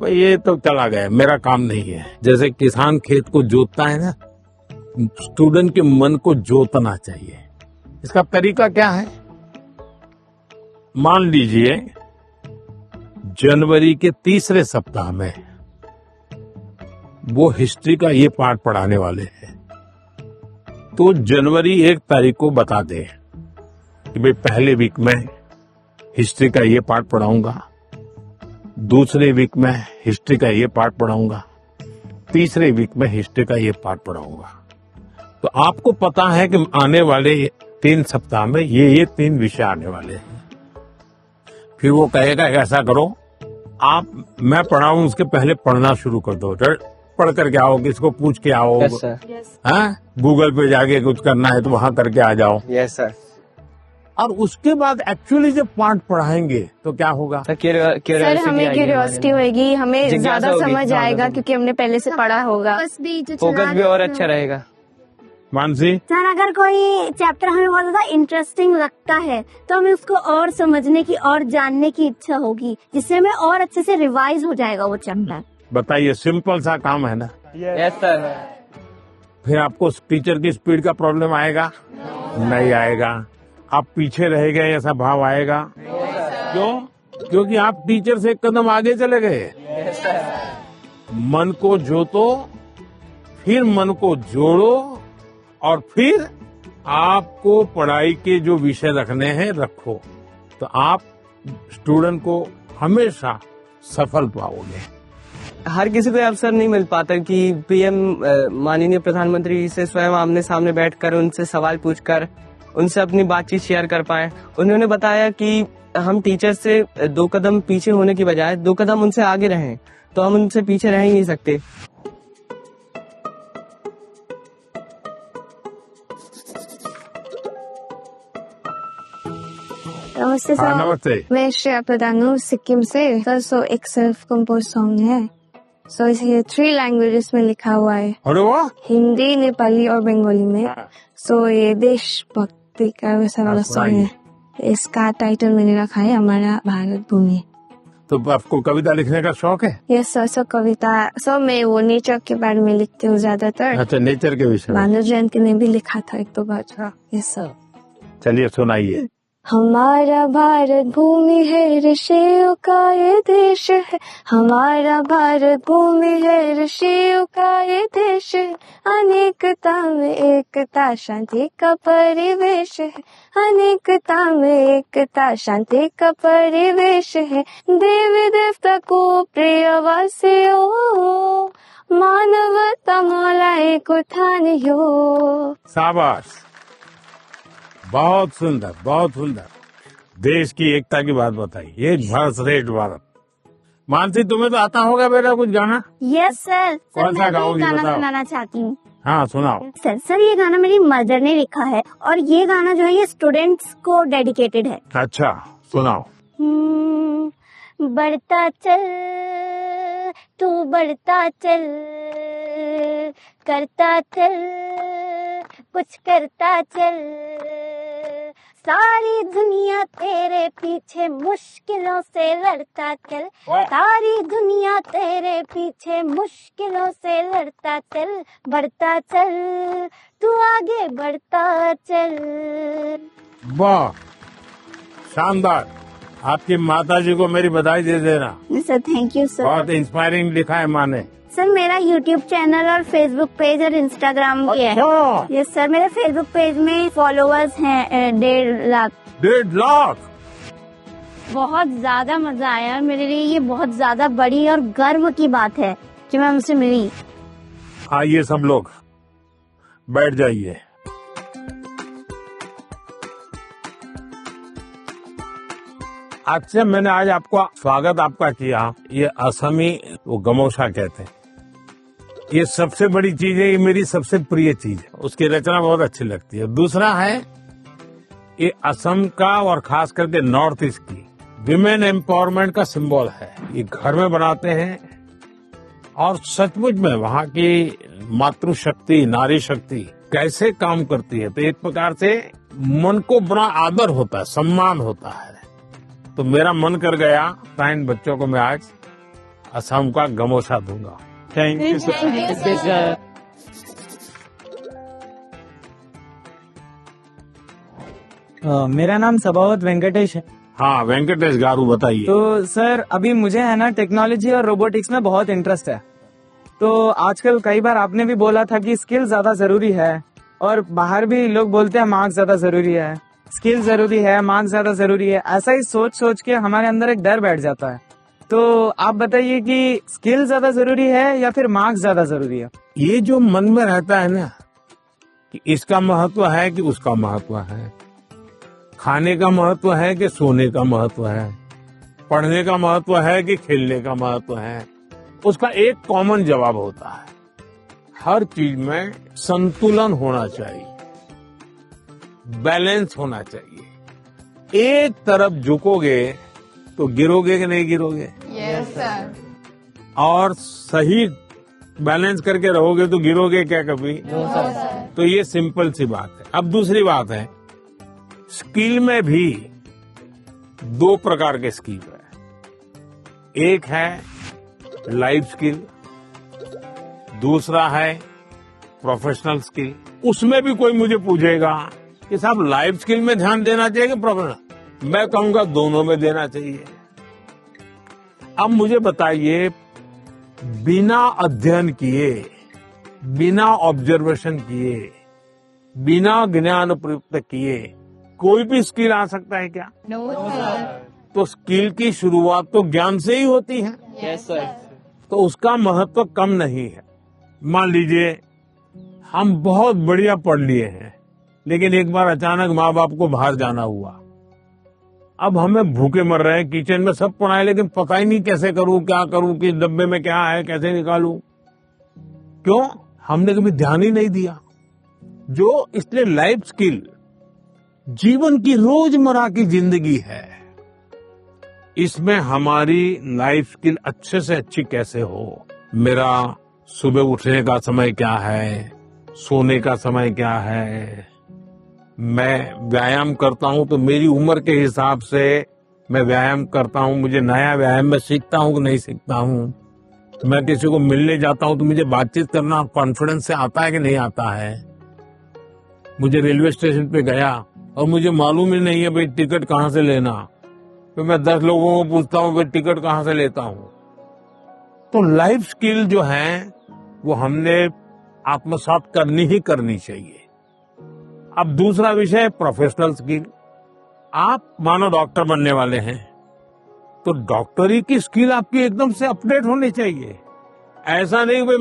भाई ये तो चला गया, मेरा काम नहीं है। जैसे किसान खेत को जोतता है ना, स्टूडेंट के मन को जोतना चाहिए। इसका तरीका क्या है? मान लीजिए जनवरी के तीसरे सप्ताह में वो हिस्ट्री का ये पाठ पढ़ाने वाले हैं, तो जनवरी 1 तारीख को बता दे कि भाई पहले वीक में हिस्ट्री का ये पाठ पढ़ाऊंगा, दूसरे वीक में हिस्ट्री का ये पाठ पढ़ाऊंगा, तीसरे वीक में हिस्ट्री का ये पाठ पढ़ाऊंगा। तो आपको पता है कि आने वाले 3 सप्ताह में ये 3 विषय आने वाले हैं। फिर वो कहेगा ऐसा करो, मैं पढ़ाऊं उसके पहले पढ़ना शुरू कर दो, पढ़ करके आओ, किसको पूछ के आओ। हाँ, गूगल पे जाके कुछ करना है तो वहां करके आ जाओ। Yes sir. और उसके बाद एक्चुअली जब पाठ पढ़ाएंगे तो क्या होगा? सर हमें क्यूरियोसिटी होगी, हमें ज्यादा समझ आएगा क्योंकि हमने पहले से पढ़ा होगा, फोकस भी और अच्छा रहेगा। मानसी सर, अगर कोई चैप्टर हमें बहुत ज्यादा इंटरेस्टिंग लगता है तो हमें उसको और समझने की और जानने की इच्छा होगी, जिससे हमें और अच्छे से रिवाइज हो जाएगा वो चैप्टर। बताइए, सिंपल सा काम है ना। Yes sir. फिर आपको टीचर की स्पीड का प्रॉब्लम आएगा? नहीं आएगा। आप पीछे रह गए ऐसा भाव आएगा? क्यों? क्योंकि आप टीचर से एक कदम आगे चले गए। मन को जोतो, फिर मन को जोड़ो, और फिर आपको पढ़ाई के जो विषय रखने हैं रखो, तो आप स्टूडेंट को हमेशा सफल पाओगे। हर किसी को अवसर नहीं मिल पाता कि पीएम माननीय प्रधानमंत्री से स्वयं आमने सामने बैठकर उनसे सवाल पूछकर उनसे अपनी बातचीत शेयर कर पाए। उन्होंने बताया कि हम टीचर से 2 कदम पीछे होने की बजाय 2 कदम उनसे आगे रहें, तो हम उनसे पीछे रह ही नहीं सकते। नमस्ते सर। नमस्ते। मैं श्रेया प्रधान हूँ, सिक्किम से। सर सो एक सेल्फ कंपोज सॉन्ग है, सो इसे 3 लैंग्वेजेस में लिखा हुआ है। अरे वाह। हिंदी, नेपाली और बंगाली में। सो ये देशभक्ति का वैसा वाला सॉन्ग है। इसका टाइटल मैंने रखा है हमारा भारत भूमि। तो आपको कविता लिखने का शौक है? Yes sir. सो कविता, सो मैं वो नेचर के बारे में लिखती हूँ ज्यादातर। अच्छा, नेचर के विषय में। भानु जयंती ने भी लिखा था 1-2 बार। Yes sir. चलिए सुनाइए। हमारा भारत भूमि है, ऋषियों का ये देश है। हमारा भारत भूमि है, ऋषियों का ये देश है। अनेकता में एकता, शांति का परिवेश है। अनेकता में एकता, शांति का परिवेश है। देवी देवता को प्रिय वासियों, मानवता मौला एक उठानियो। शाबाश, बहुत सुंदर, बहुत सुंदर। देश की एकता की बात बताई, ये भारत श्रेष्ठ भारत। मानसी, तुम्हें तो आता होगा बेटा कुछ गाना? Yes sir. कौन सा गाओगी, गाना बताओ। सुनाना चाहती हूँ। हाँ सुनाओ। सर ये गाना मेरी मदर ने लिखा है और ये गाना जो है ये स्टूडेंट्स को डेडिकेटेड है। अच्छा सुनाओ। बढ़ता चल तू, बढ़ता चल, करता चल, कुछ करता चल। सारी दुनिया तेरे पीछे मुश्किलों से लड़ता चल। सारी दुनिया तेरे पीछे मुश्किलों से लड़ता चल। बढ़ता चल तू, आगे बढ़ता चल। वाह, शानदार। आपकी माताजी को मेरी बधाई दे देना। Sir thank you sir. बहुत इंस्पायरिंग लिखा है माँ ने। सर मेरा यूट्यूब चैनल और फेसबुक पेज और इंस्टाग्राम भी है। यस सर, मेरे फेसबुक पेज में फॉलोअर्स हैं 1.5 लाख। 1.5 लाख? बहुत ज्यादा मजा आया मेरे लिए। ये बहुत ज्यादा बड़ी और गर्व की बात है कि मैं उनसे मिली। आइए सब लोग बैठ जाइए। अच्छा, मैंने आज आपको स्वागत आपका किया। ये असमी वो गमोशा कहते हैं। ये सबसे बड़ी चीज है, ये मेरी सबसे प्रिय चीज है। उसकी रचना बहुत अच्छी लगती है। दूसरा है ये असम का और खास करके नॉर्थ ईस्ट की विमेन एम्पावरमेंट का सिंबल है। ये घर में बनाते हैं और सचमुच में वहाँ की मातृशक्ति, नारी शक्ति कैसे काम करती है, तो एक प्रकार से मन को बड़ा आदर होता है, सम्मान होता है। तो मेरा मन कर गया इन बच्चों को मैं आज असम का गमोसा दूंगा। Thank you sir. मेरा नाम सभावत वेंकटेश है। हाँ वेंकटेश गारू बताइए। तो सर अभी मुझे है ना टेक्नोलॉजी और रोबोटिक्स में बहुत इंटरेस्ट है। तो आजकल कई बार आपने भी बोला था कि स्किल ज्यादा जरूरी है, और बाहर भी लोग बोलते हैं मार्क्स ज्यादा जरूरी है, स्किल जरूरी है, मार्क्स ज्यादा जरूरी है। ऐसा ही सोच सोच के हमारे अंदर एक डर बैठ जाता है। तो आप बताइए कि स्किल ज्यादा जरूरी है या फिर मार्क्स ज्यादा जरूरी है? ये जो मन में रहता है ना कि इसका महत्व है कि उसका महत्व है, खाने का महत्व है कि सोने का महत्व है, पढ़ने का महत्व है कि खेलने का महत्व है, उसका एक कॉमन जवाब होता है, हर चीज में संतुलन होना चाहिए, बैलेंस होना चाहिए। एक तरफ झुकोगे तो गिरोगे कि नहीं गिरोगे? Yes sir. और सही बैलेंस करके रहोगे तो गिरोगे क्या कभी? तो ये सिंपल सी बात है। अब दूसरी बात है, स्किल में भी दो प्रकार के स्किल है। एक है लाइफ स्किल, दूसरा है प्रोफेशनल स्किल। उसमें भी कोई मुझे पूछेगा कि साहब लाइफ स्किल में ध्यान देना चाहिए कि प्रोफेशनल, मैं कहूंगा दोनों में देना चाहिए। अब मुझे बताइए, बिना अध्ययन किए, बिना ऑब्जर्वेशन किए, बिना ज्ञान प्रयुक्त किए कोई भी स्किल आ सकता है क्या? No sir. तो स्किल की शुरुआत तो ज्ञान से ही होती है। Yes sir. तो उसका महत्व कम नहीं है। मान लीजिए हम बहुत बढ़िया पढ़ लिए हैं, लेकिन एक बार अचानक माँ बाप को बाहर जाना हुआ, अब हमें भूखे मर रहे हैं, किचन में सब पड़ा है, लेकिन पता ही नहीं कैसे करूं, क्या करूं, किस डब्बे में क्या है, कैसे निकालूं। क्यों? हमने कभी ध्यान ही नहीं दिया। जो इसलिए लाइफ स्किल जीवन की रोजमर्रा की जिंदगी है, इसमें हमारी लाइफ स्किल अच्छे से अच्छी कैसे हो। मेरा सुबह उठने का समय क्या है, सोने का समय क्या है, मैं व्यायाम करता हूं तो मेरी उम्र के हिसाब से मैं व्यायाम करता हूं, मुझे नया व्यायाम में सीखता हूं कि नहीं सीखता हूं। मैं किसी को मिलने जाता हूं तो मुझे बातचीत करना कॉन्फिडेंस से आता है कि नहीं आता है। मुझे रेलवे स्टेशन पे गया और मुझे मालूम ही नहीं है भाई टिकट कहाँ से लेना, तो मैं 10 लोगों को पूछता हूँ भाई टिकट कहाँ से लेता हूँ। तो लाइफ स्किल जो है वो हमने आत्मसात करनी ही करनी चाहिए। अब दूसरा विषय प्रोफेशनल स्किल। आप मानो डॉक्टर बनने वाले हैं, तो डॉक्टरी की स्किल आपकी एकदम से अपडेट होनी चाहिए। ऐसा नहीं भाई